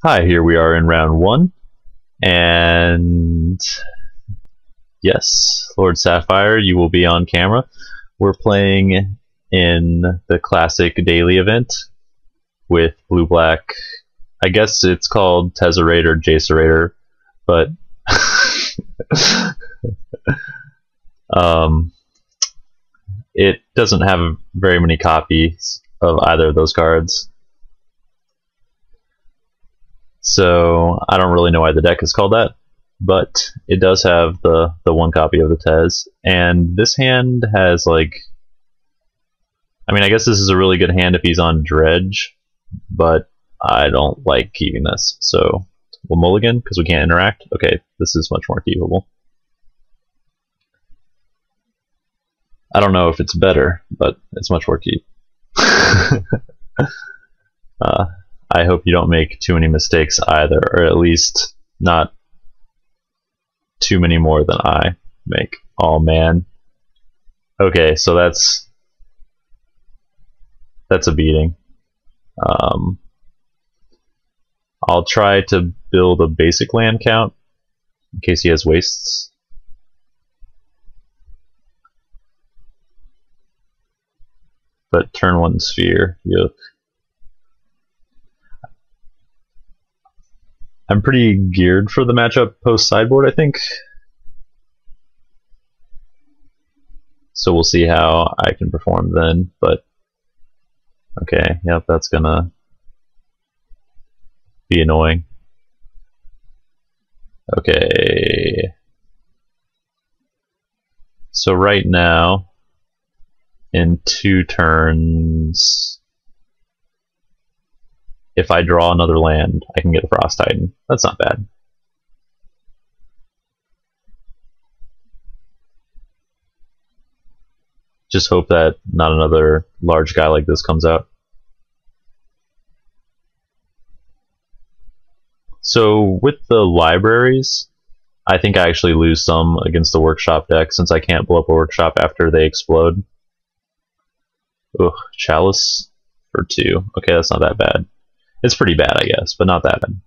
Hi, here we are in round one, and yes, Lord Sapphire, you will be on camera. We're playing in the classic daily event with blue-black. I guess it's called Tezzerate or Jacerator, but it doesn't have very many copies of either of those cards. So I don't really know why the deck is called that, but it does have the one copy of the Tez, and this hand has like, I mean, I guess this is a really good hand if he's on Dredge, but I don't like keeping this, so we'll mulligan because we can't interact. Okay, this is much more keepable. I don't know if it's better, but it's much more keep. I hope you don't make too many mistakes either, or at least not too many more than I make. Oh man. Okay, so that's a beating. I'll try to build a basic land count in case he has wastes. But turn one sphere, yuck. I'm pretty geared for the matchup post sideboard, I think. So we'll see how I can perform then, but okay, yep, that's gonna be annoying. Okay. So right now, in 2 turns, if I draw another land, I can get a Frost Titan. That's not bad. Just hope that not another large guy like this comes out. So with the libraries, I think I actually lose some against the workshop deck since I can't blow up a workshop after they explode. Ugh, Chalice for 2. Okay, that's not that bad. It's pretty bad, I guess, but not that bad.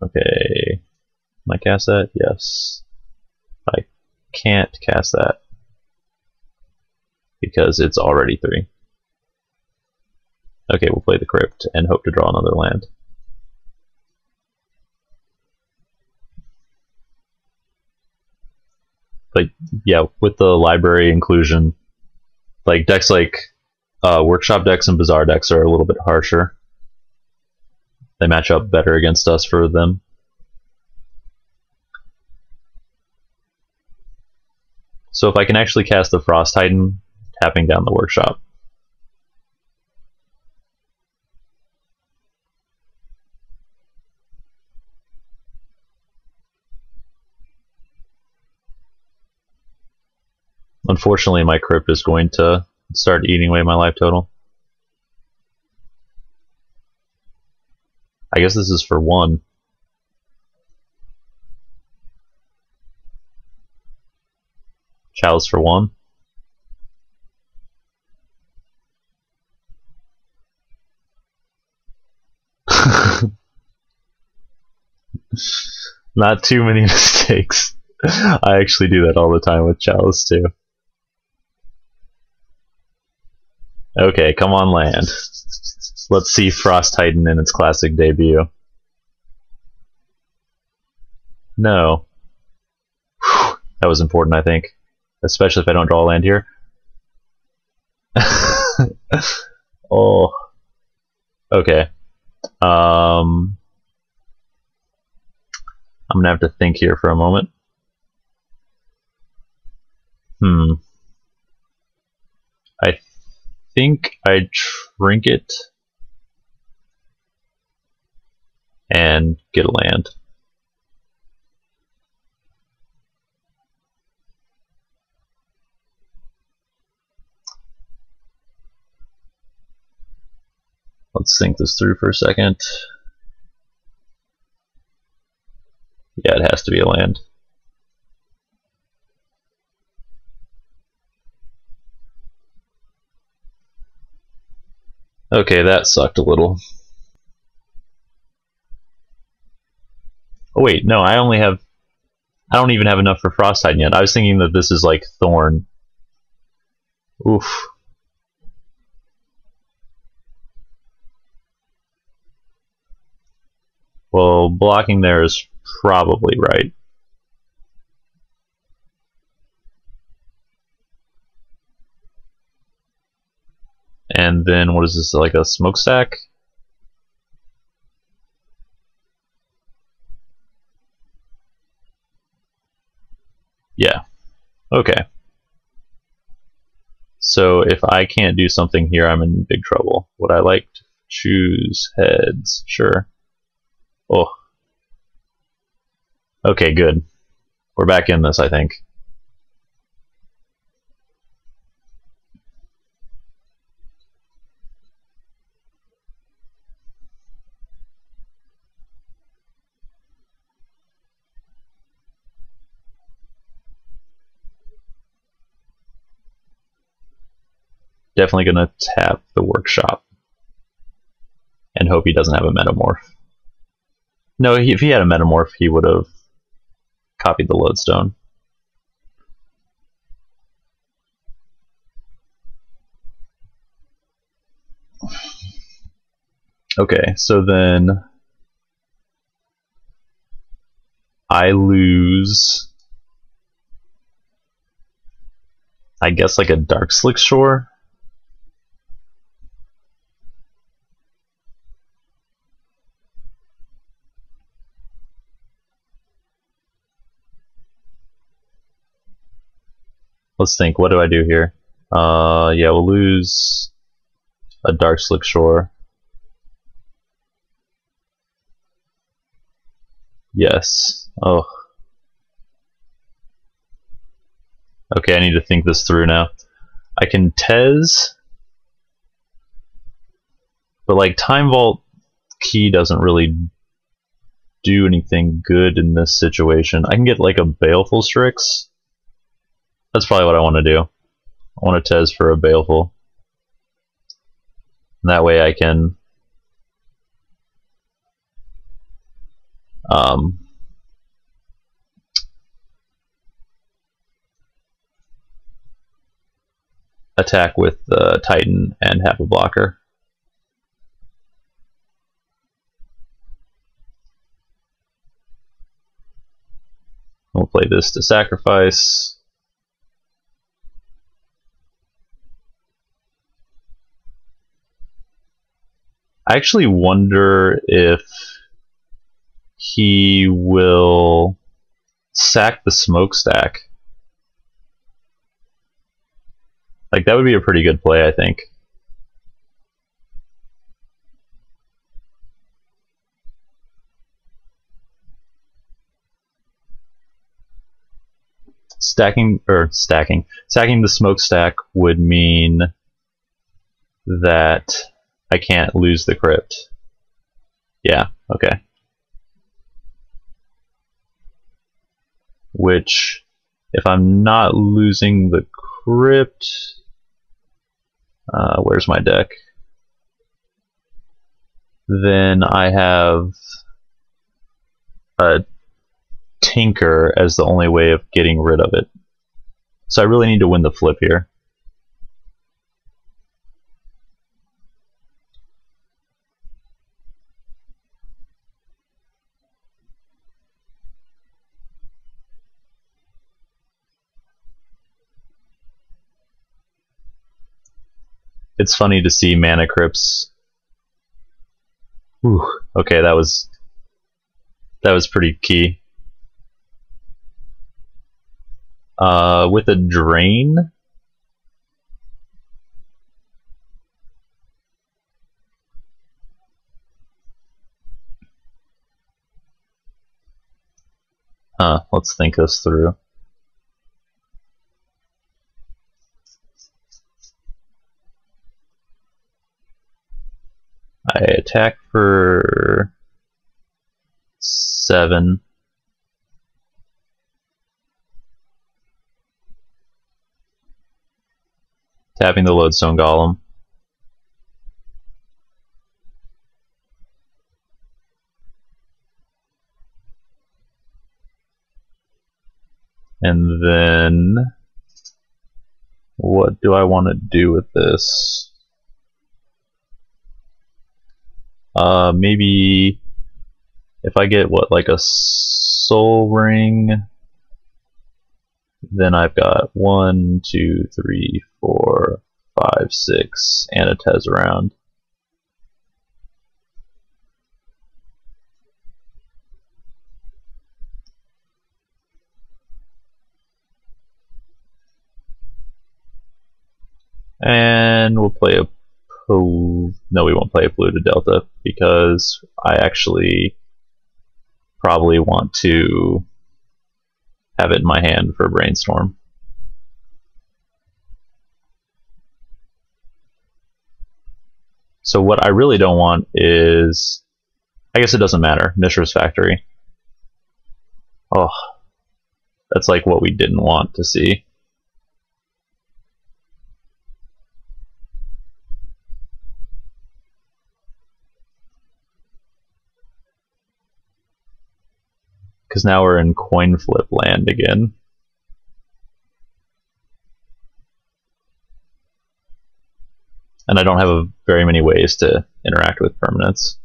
Okay. Can I cast that? Yes. I can't cast that because it's already 3. Okay, we'll play the Crypt and hope to draw another land. But yeah, with the library inclusion, like decks like workshop decks and bazaar decks are a little bit harsher. They match up better against us for them. So if I can actually cast the Frost Titan, tapping down the workshop. Unfortunately, my Crypt is going to start eating away my life total. I guess this is for 1. Chalice for 1. Not too many mistakes. I actually do that all the time with Chalice too. Okay, come on land. Let's see Frost Titan in its classic debut. No. Whew, that was important, I think. Especially if I don't draw a land here. Oh. Okay. I'm gonna have to think here for a moment. I think I Trinket and get a land. Let's think this through for a second. Yeah, it has to be a land. Okay, that sucked a little. Oh wait, no, I don't even have enough for Frost Titan yet. I was thinking that this is like Thorn. Oof. Well, blocking there is probably right. And then what is this, like a smokestack? Yeah. Okay. So if I can't do something here, I'm in big trouble. Would I like to choose heads? Sure. Oh. Okay, good. We're back in this, I think. Definitely gonna tap the workshop and hope he doesn't have a metamorph. No, if he had a metamorph, he would have copied the lodestone. Okay, so then I lose, I guess, like a Dark Slick Shore. Let's think, what do I do here? Yeah, we'll lose a Dark Slick Shore. Yes. Oh. Okay, I need to think this through now. I can Tez, but like Time Vault Key doesn't really do anything good in this situation. I can get like a Baleful Strix. That's probably what I want to do. I want to Tez for a Baleful. And that way I can attack with the Titan and have a blocker. We'll play this to sacrifice. I actually wonder if he will sack the smokestack. Like, that would be a pretty good play, I think. Sacking the smokestack would mean that I can't lose the crypt. Yeah, okay. Which, if I'm not losing the crypt, where's my deck? Then I have a Tinker as the only way of getting rid of it. So I really need to win the flip here. It's funny to see mana crypts. Whew. Okay, that was pretty key. With a drain, let's think this through. I attack for 7. Tapping the Lodestone Golem. And then, what do I want to do with this? Maybe if I get like a soul ring, then I've got 1, 2, 3, 4, 5, 6, and a Tez around. And we'll play a no, we won't play a Polluted Delta because I actually probably want to have it in my hand for Brainstorm. So what I really don't want is, I guess it doesn't matter, Mishra's Factory. Oh, that's like what we didn't want to see. Because now we're in coin flip land again. And I don't have very many ways to interact with permanents.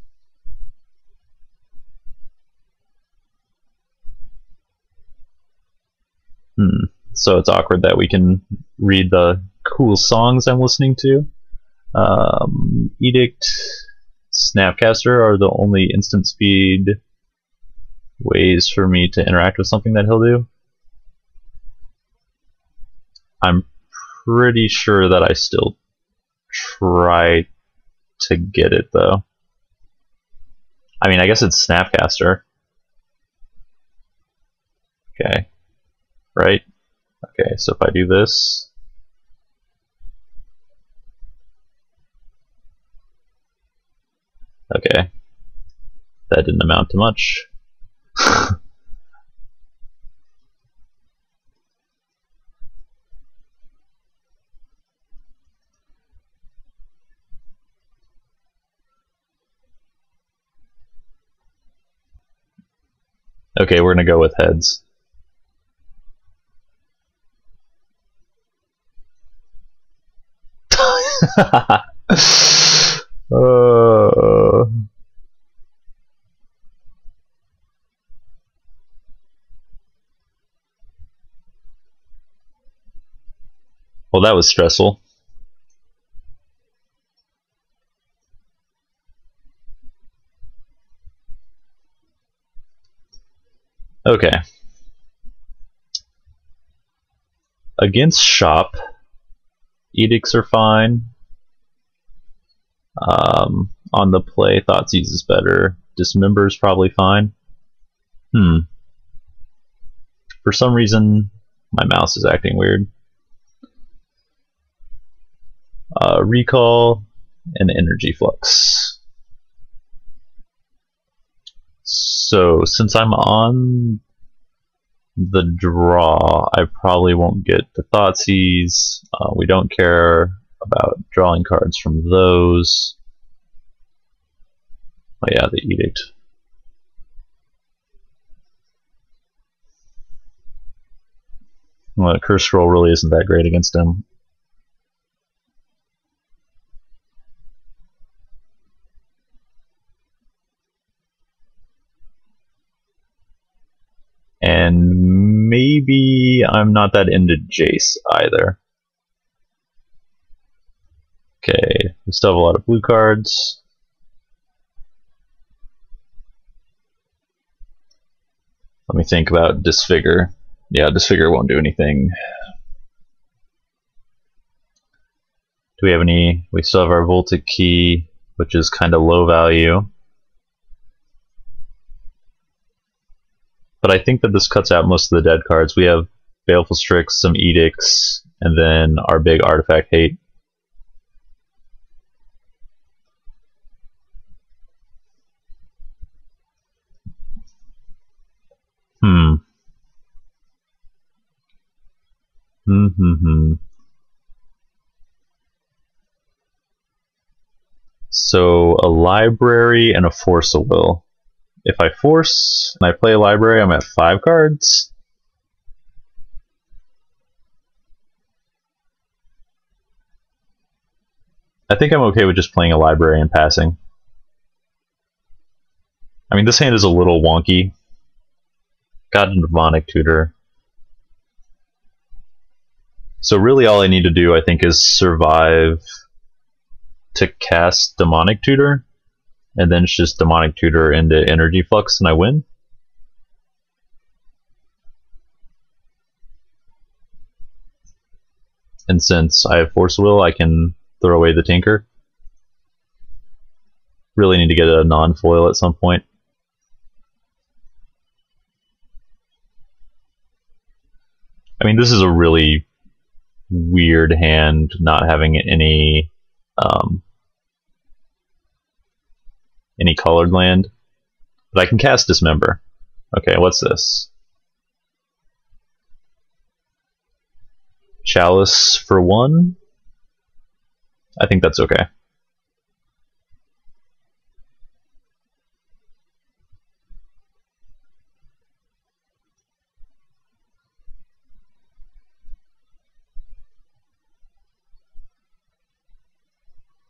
So it's awkward that we can read the cool songs I'm listening to. Edict, Snapcaster are the only instant speed ways for me to interact with something that he'll do. I'm pretty sure that I still try to get it though. I mean, I guess it's Snapcaster. Okay. Right? Okay, so if I do this. Okay. That didn't amount to much. Okay, we're gonna go with heads. Well, that was stressful. Okay. Against shop, edicts are fine. On the play, Thoughtseize is better. Dismember is probably fine. For some reason, my mouse is acting weird. Recall and Energy Flux. So, since I'm on the draw, I probably won't get the Thoughtseize. We don't care about drawing cards from those. Oh yeah, the Edict. Well, Curse Scroll really isn't that great against him. And maybe I'm not that into Jace either. Okay, we still have a lot of blue cards. Let me think about Disfigure. Yeah, Disfigure won't do anything. Do we have any? We still have our Voltic Key, which is kind of low value. But I think that this cuts out most of the dead cards. We have Baleful Strix, some Edicts, and then our big Artifact Hate. So a library and a Force of Will. If I force and I play a library, I'm at 5 cards. I think I'm okay with just playing a library and passing. I mean, this hand is a little wonky. Got a Demonic Tutor. So really all I need to do, I think, is survive to cast Demonic Tutor, and then it's just Demonic Tutor into Energy Flux and I win. And since I have Force Will, I can throw away the Tinker. Really need to get a non-foil at some point. I mean, this is a really weird hand, not having any colored land. But I can cast Dismember. Okay, what's this? Chalice for 1? I think that's okay.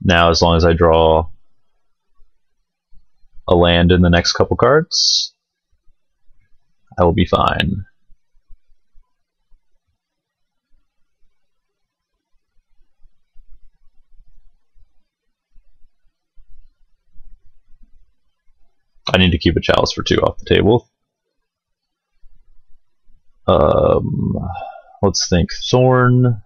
Now, as long as I draw a land in the next couple cards, I will be fine. I need to keep a Chalice for 2 off the table. Let's think. Thorn.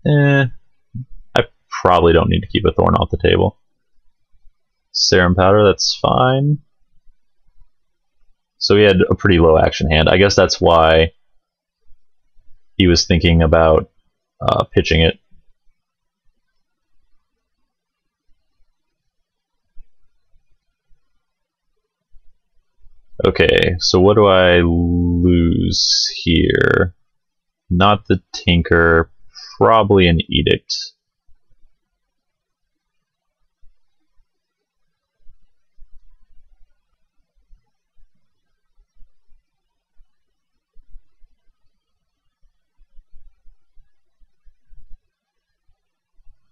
I probably don't need to keep a Thorn off the table. Serum Powder, that's fine. So he had a pretty low action hand. I guess that's why he was thinking about pitching it. Okay, so what do I lose here? Not the Tinker, probably an Edict.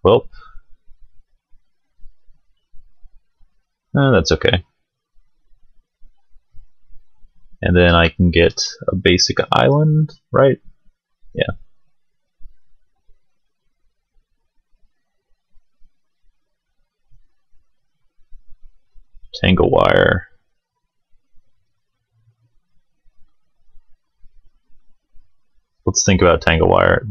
Well, that's okay. And then I can get a basic island, right? Yeah. Tangle Wire. Let's think about Tangle Wire.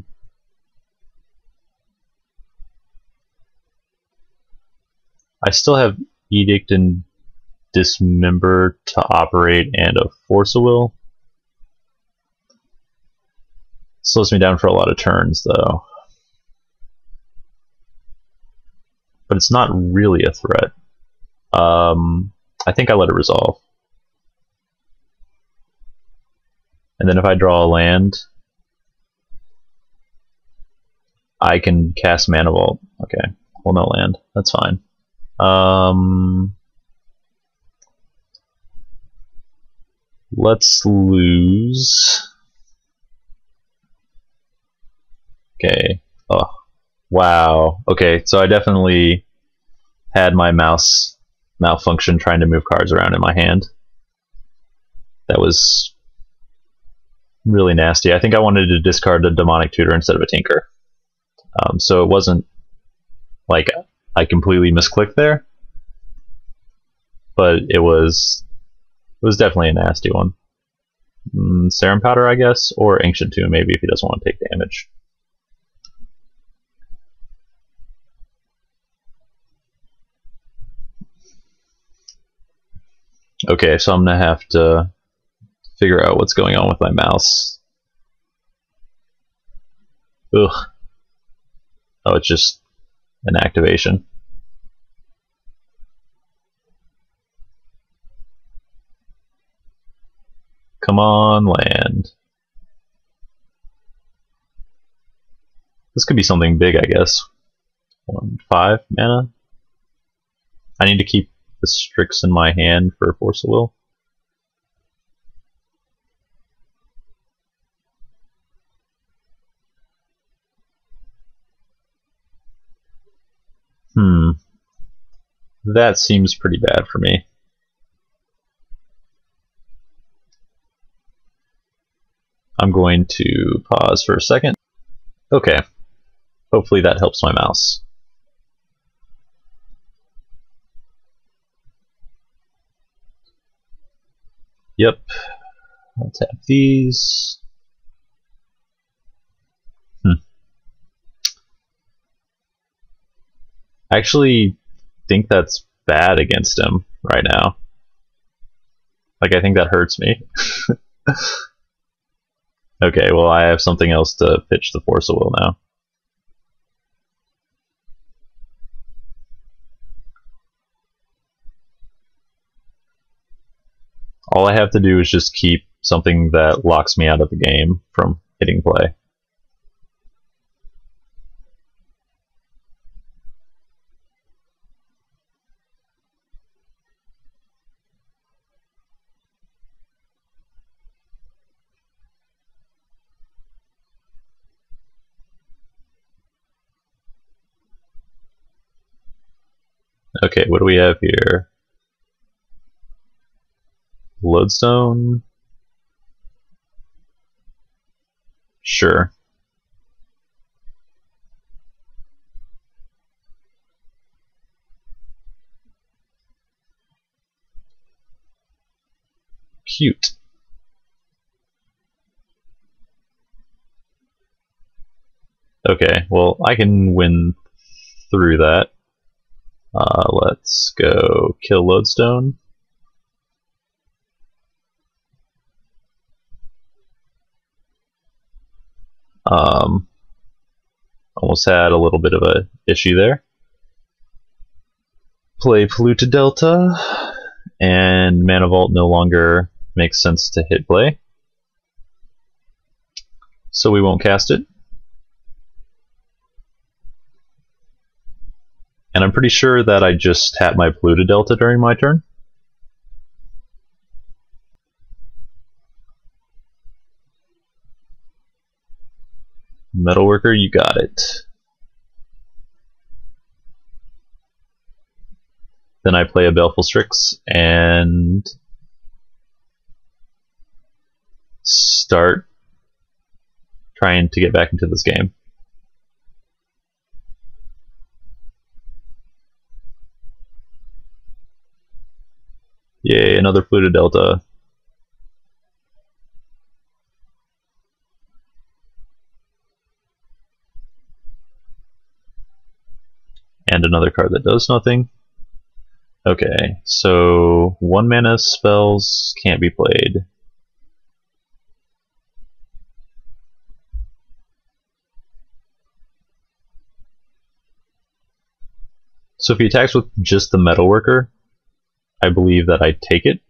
I still have Edict and Dismember to operate and a Force of Will. Slows me down for a lot of turns, though. But it's not really a threat. I think I let it resolve. And then if I draw a land, I can cast Mana Vault. Okay, well, no land. That's fine. Let's lose. Okay. Oh, wow. Okay, so I definitely had my mouse malfunction trying to move cards around in my hand. That was really nasty. I think I wanted to discard a Demonic Tutor instead of a Tinker. So it wasn't like I completely misclicked there, but it was definitely a nasty one. Serum Powder, I guess, or Ancient Tomb maybe if he doesn't want to take damage. Okay, so I'm gonna have to figure out what's going on with my mouse. Ugh. Oh, it's just an activation. Come on, land. This could be something big, I guess. 5 mana. I need to keep the Strix in my hand for Force of Will. That seems pretty bad for me. I'm going to pause for a second. Okay. Hopefully that helps my mouse. Yep. I'll tap these. I actually think that's bad against him right now. Like, I think that hurts me. Okay, well, I have something else to pitch the Force of Will now. All I have to do is just keep something that locks me out of the game from hitting play. Okay, what do we have here? Lodestone? Sure. Cute. Okay, well, I can win through that. Let's go kill Lodestone. Almost had a little bit of a issue there. Play Polluted Delta, and Mana Vault no longer makes sense to hit play, so we won't cast it. And I'm pretty sure that I just tapped my Polluted Delta during my turn. Metalworker, you got it. Then I play a Baleful Strix and start trying to get back into this game. Yay, another Polluted Delta. And another card that does nothing. Okay, so 1 mana spells can't be played. So if he attacks with just the Metalworker, I believe that I take it.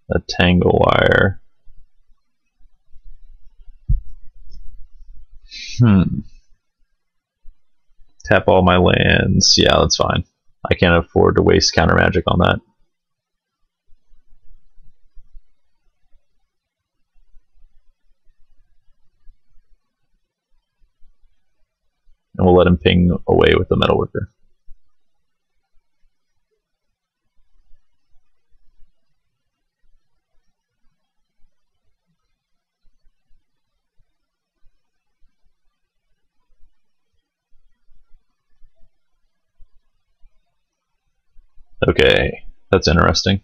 A Tangle Wire. Tap all my lands. Yeah, that's fine. I can't afford to waste counter magic on that. And we'll let him ping away with the Metalworker. Okay, that's interesting.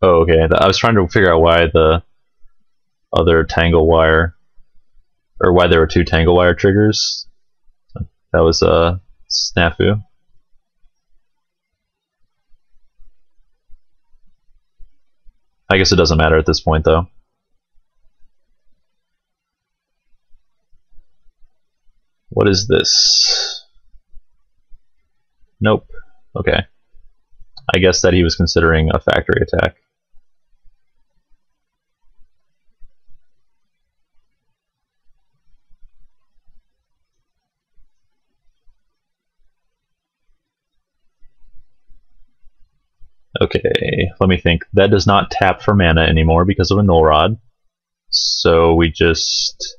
Oh, okay. I was trying to figure out why the other Tangle Wire, or why there were 2 Tangle Wire triggers. That was a snafu. I guess it doesn't matter at this point, though. What is this? Nope. Okay. I guess that he was considering a factory attack. Okay, let me think. That does not tap for mana anymore because of a Null Rod. So we just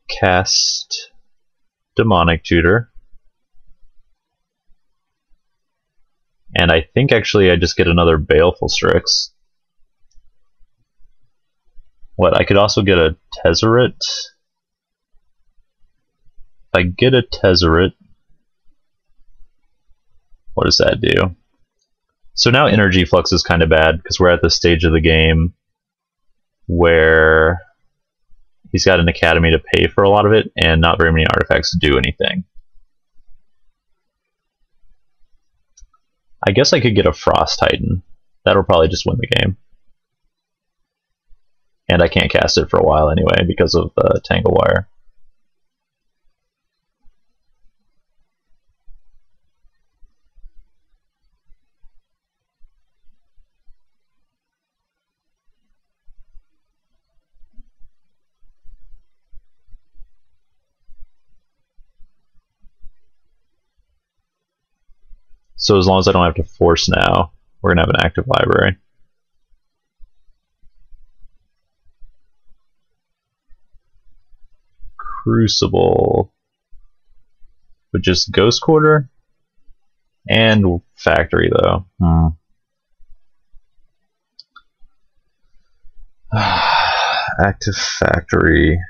cast Demonic Tutor. And I think actually I just get another Baleful Strix. What, I could also get a Tezzeret? If I get a Tezzeret, what does that do? So now Energy Flux is kind of bad because we're at the stage of the game where he's got an Academy to pay for a lot of it and not very many artifacts to do anything. I guess I could get a Frost Titan. That'll probably just win the game. And I can't cast it for a while anyway because of Tangle Wire. So as long as I don't have to force now, we're going to have an active library. Crucible with just Ghost Quarter and Factory though. Active Factory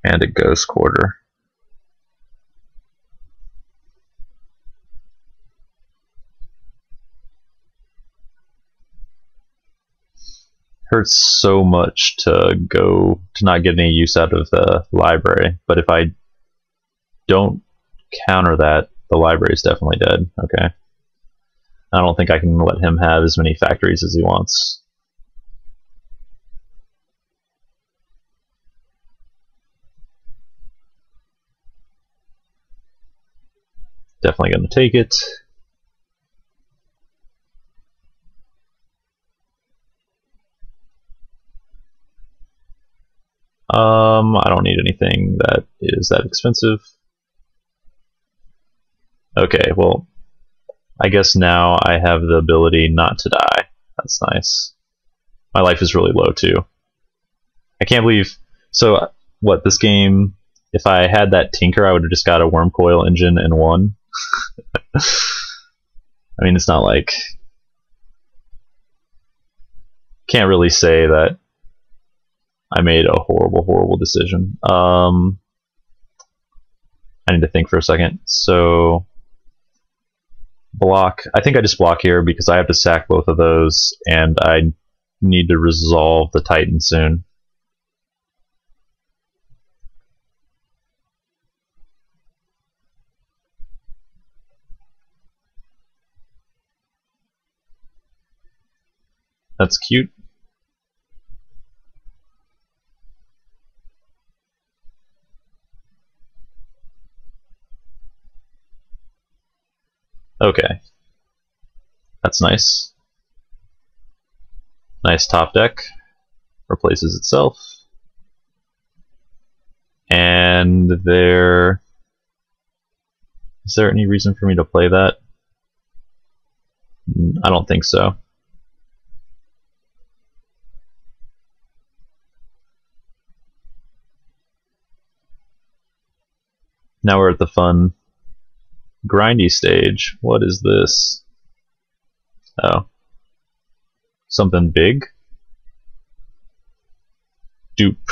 and a Ghost Quarter. Hurts so much to not get any use out of the library, but if I don't counter that, the library is definitely dead. Okay. I don't think I can let him have as many factories as he wants. Definitely going to take it. I don't need anything that is that expensive. Okay, well, I guess now I have the ability not to die. That's nice. My life is really low too. I can't believe... So, what, this game, if I had that Tinker, I would have just got a Worm Coil engine and won. I mean, it's not like... Can't really say that I made a horrible, horrible decision. I need to think for a second. So, block. I think I just block here because I have to sack both of those, and I need to resolve the Titan soon. That's cute. Okay. That's nice. Nice top deck. Replaces itself. And there... Is there any reason for me to play that? I don't think so. Now we're at the fun grindy stage. What is this? Oh. Something big? Dupe.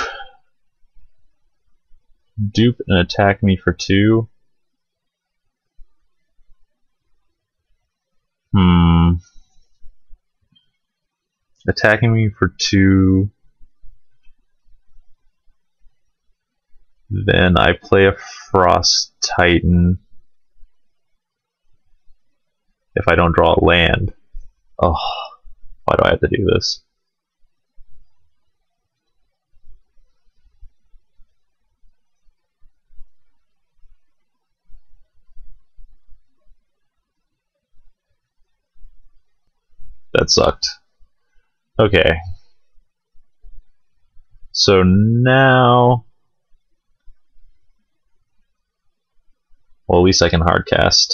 Dupe and attack me for 2. Attacking me for 2. Then I play a Frost Titan. If I don't draw a land. Oh, why do I have to do this? That sucked. Okay. So now... Well, at least I can hardcast.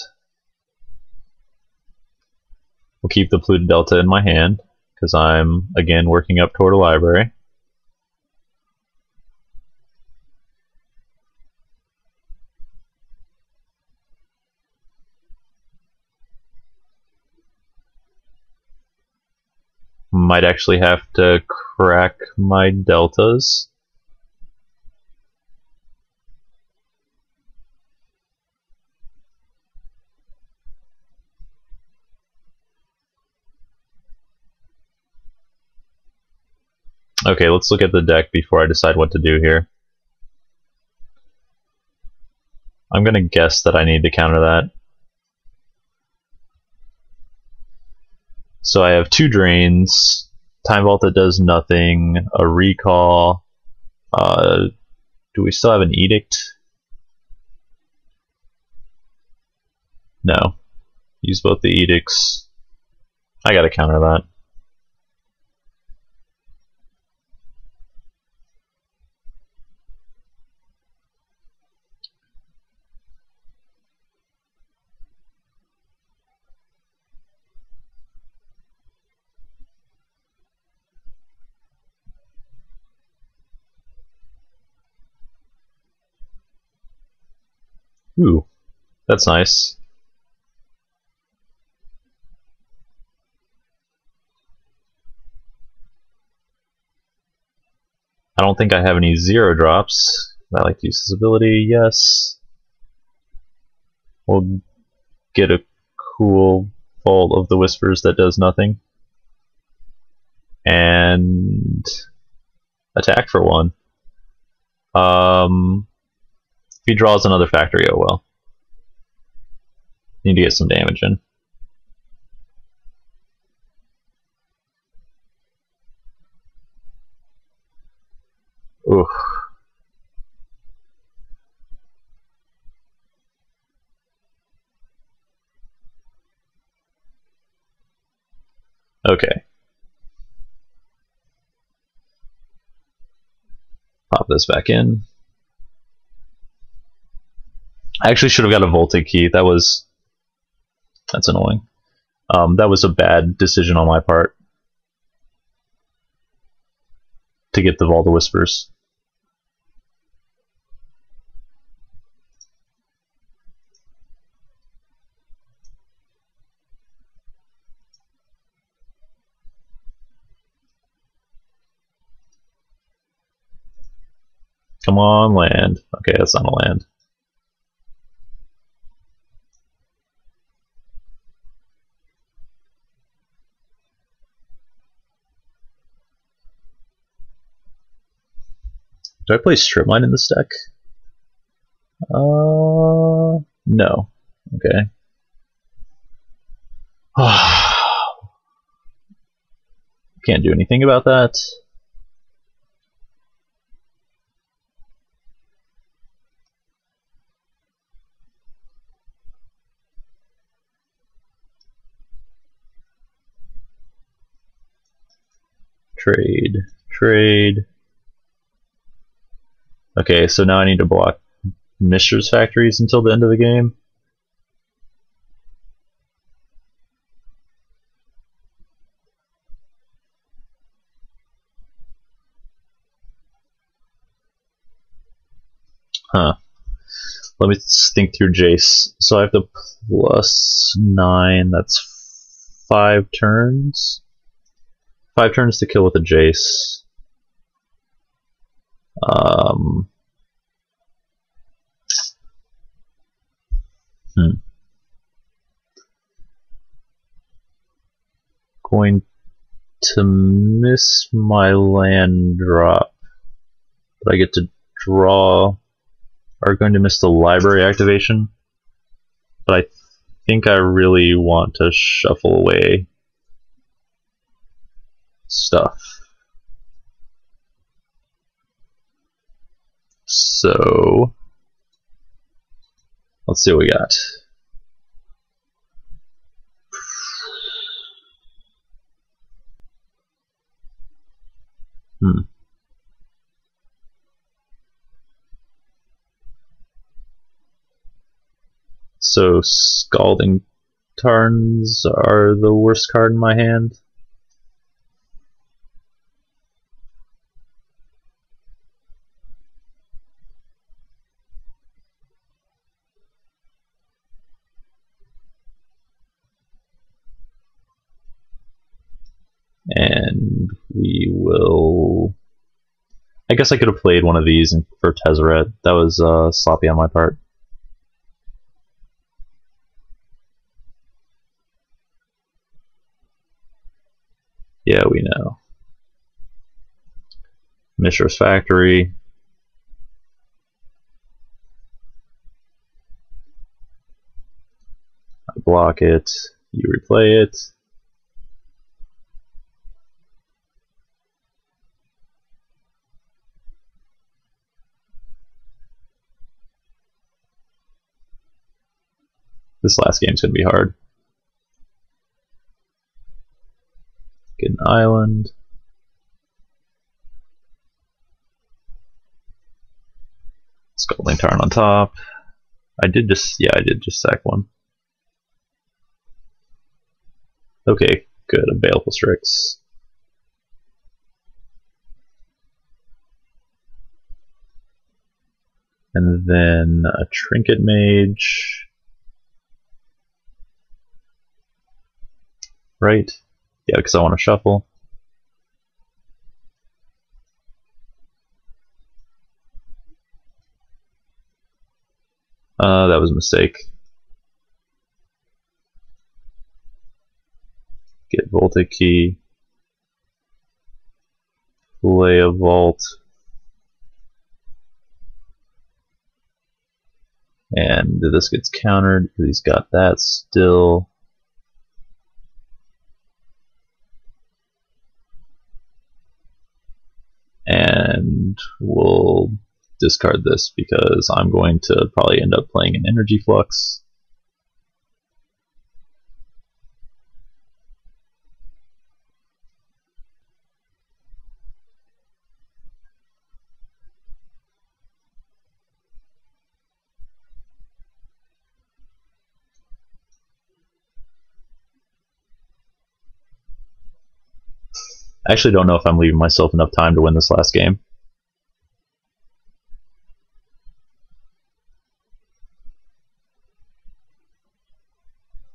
We'll keep the Polluted Delta in my hand, because I'm, again, working up toward a library. Might actually have to crack my deltas. Okay, let's look at the deck before I decide what to do here. I'm gonna guess that I need to counter that. So I have 2 drains, Time Vault that does nothing, a recall. Do we still have an edict? No. Use both the edicts. I gotta counter that. Ooh, that's nice. I don't think I have any 0 drops. I like to use this ability, yes. We'll get a cool Vault of the Whispers that does nothing. And attack for 1. If he draws another factory, oh well. Need to get some damage in. Oof. Okay. Pop this back in. I actually should have got a Voltic key. That's annoying. That was a bad decision on my part to get the Vault of Whispers. Come on, land. Okay, that's not a land. Do I play Stripmine in this deck? No. Okay. Can't do anything about that. Trade. Trade. Okay, so now I need to block Mishra's factories until the end of the game. Huh. Let me think through Jace. So I have the +9, that's 5 turns. 5 turns to kill with a Jace. Going to miss my land drop, but I get to draw. Are going to miss the library activation, but I think I really want to shuffle away stuff. So let's see what we got. So Scalding Tarns are the worst card in my hand. And we will... I guess I could have played one of these for Tezzeret. That was sloppy on my part. Yeah, we know. Mishra's Factory. I block it. You replay it. This last game's going to be hard. Get an island. Scalding Tarn on top. I did just sack one. Okay, good. A Baleful Strix. And then a Trinket Mage. Right? Yeah, because I want to shuffle. That was a mistake. Get Voltic Key. Play a Vault. And this gets countered because he's got that still. And we'll discard this because I'm going to probably end up playing an Energy Flux. I actually don't know if I'm leaving myself enough time to win this last game.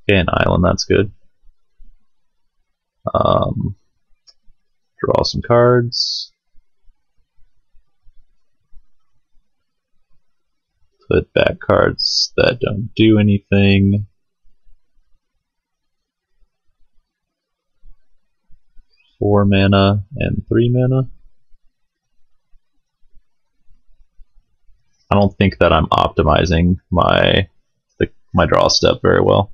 Okay, an island, that's good. Draw some cards. Put back cards that don't do anything. Four mana and 3 mana. I don't think that I'm optimizing my draw step very well.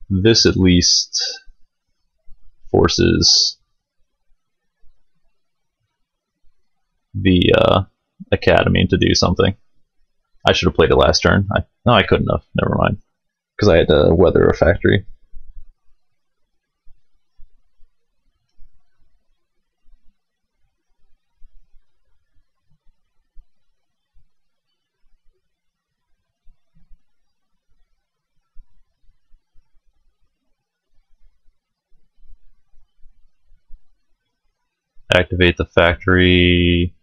This at least forces the Academy to do something. I should have played it last turn. No, I couldn't have. Never mind. Because I had to weather a factory. Activate the factory,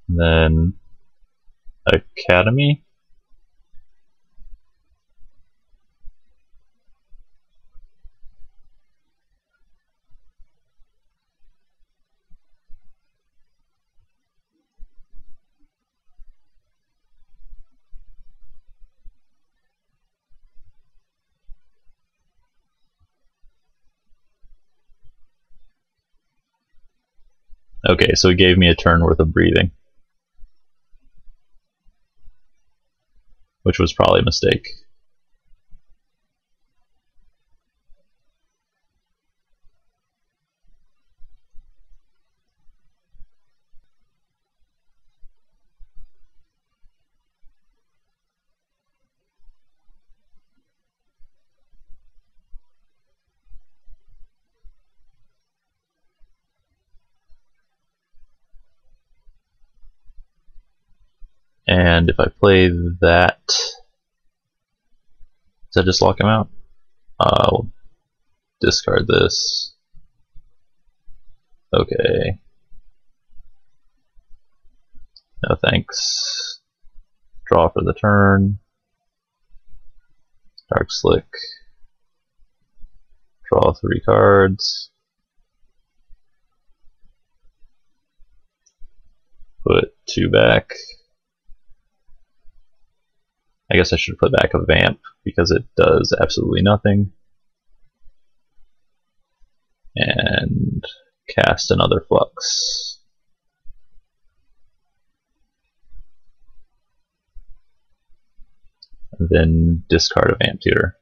then Academy. Okay, so it gave me a turn worth of breathing, which was probably a mistake. And if I play that, does that just lock him out? I'll discard this. Okay. No thanks. Draw for the turn. Dark Slick. Draw 3 cards. Put 2 back. I guess I should put back a Vamp because it does absolutely nothing. And cast another Flux. And then discard a Vamp Tutor.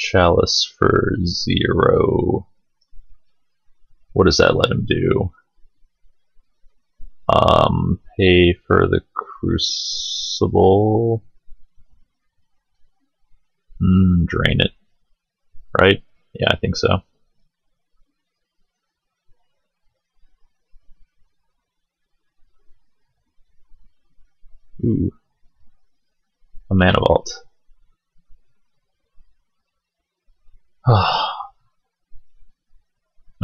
Chalice for 0. What does that let him do? Pay for the Crucible. Drain it. Right? Yeah, I think so. Ooh. A Mana Vault.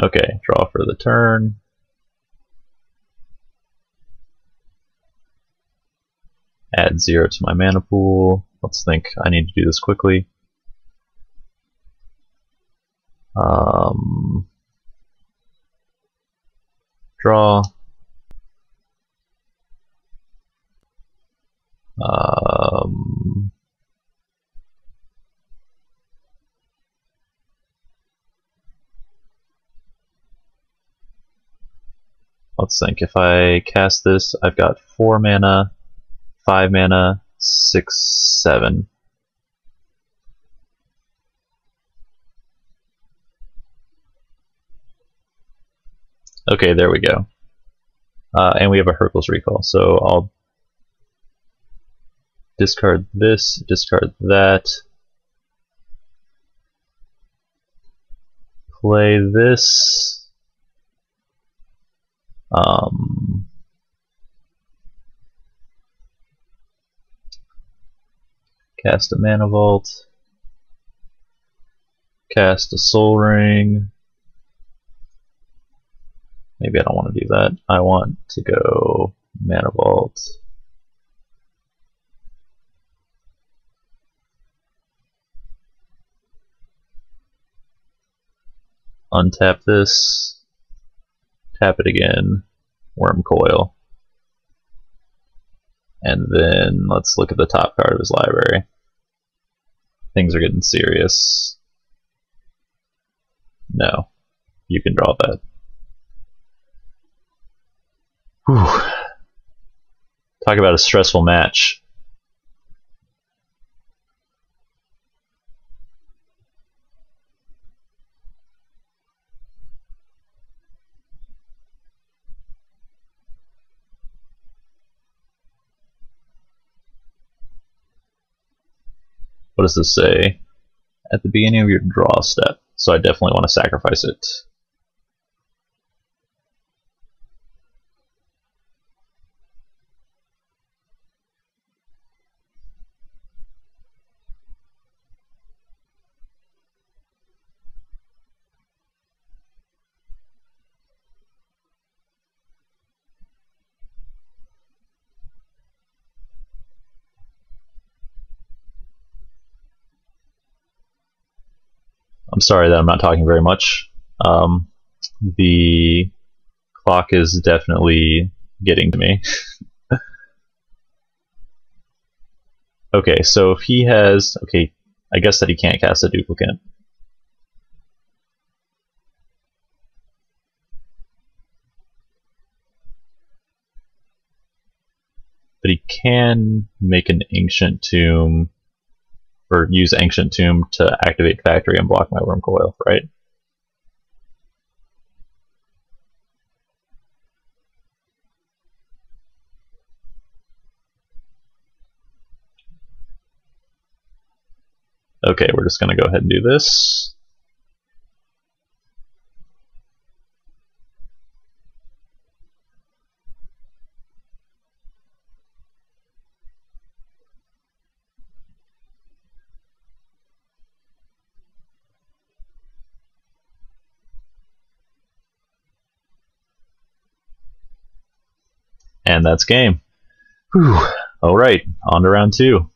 Okay, draw for the turn. Add 0 to my mana pool. Let's think. I need to do this quickly. Draw. Let's think. If I cast this, I've got 4 mana, 5 mana, 6, 7. Okay, there we go. And we have a Hercules Recall, so I'll discard this, discard that, play this, cast a Mana Vault, cast a Soul Ring. Maybe I don't want to do that. I want to go Mana Vault. Untap this. Tap it again. Worm Coil. And then let's look at the top card of his library. Things are getting serious. No. You can draw that. Whew. Talk about a stressful match. What does this say? At the beginning of your draw step. So I definitely want to sacrifice it. I'm sorry that I'm not talking very much. The clock is definitely getting to me. Okay, so if he has... Okay, I guess that he can't cast a duplicate. can make an Ancient Tomb, or use Ancient Tomb to activate Factory and block my Worm Coil, right? Okay, we're just going to go ahead and do this. And that's game. Whew. Alright, on to round 2.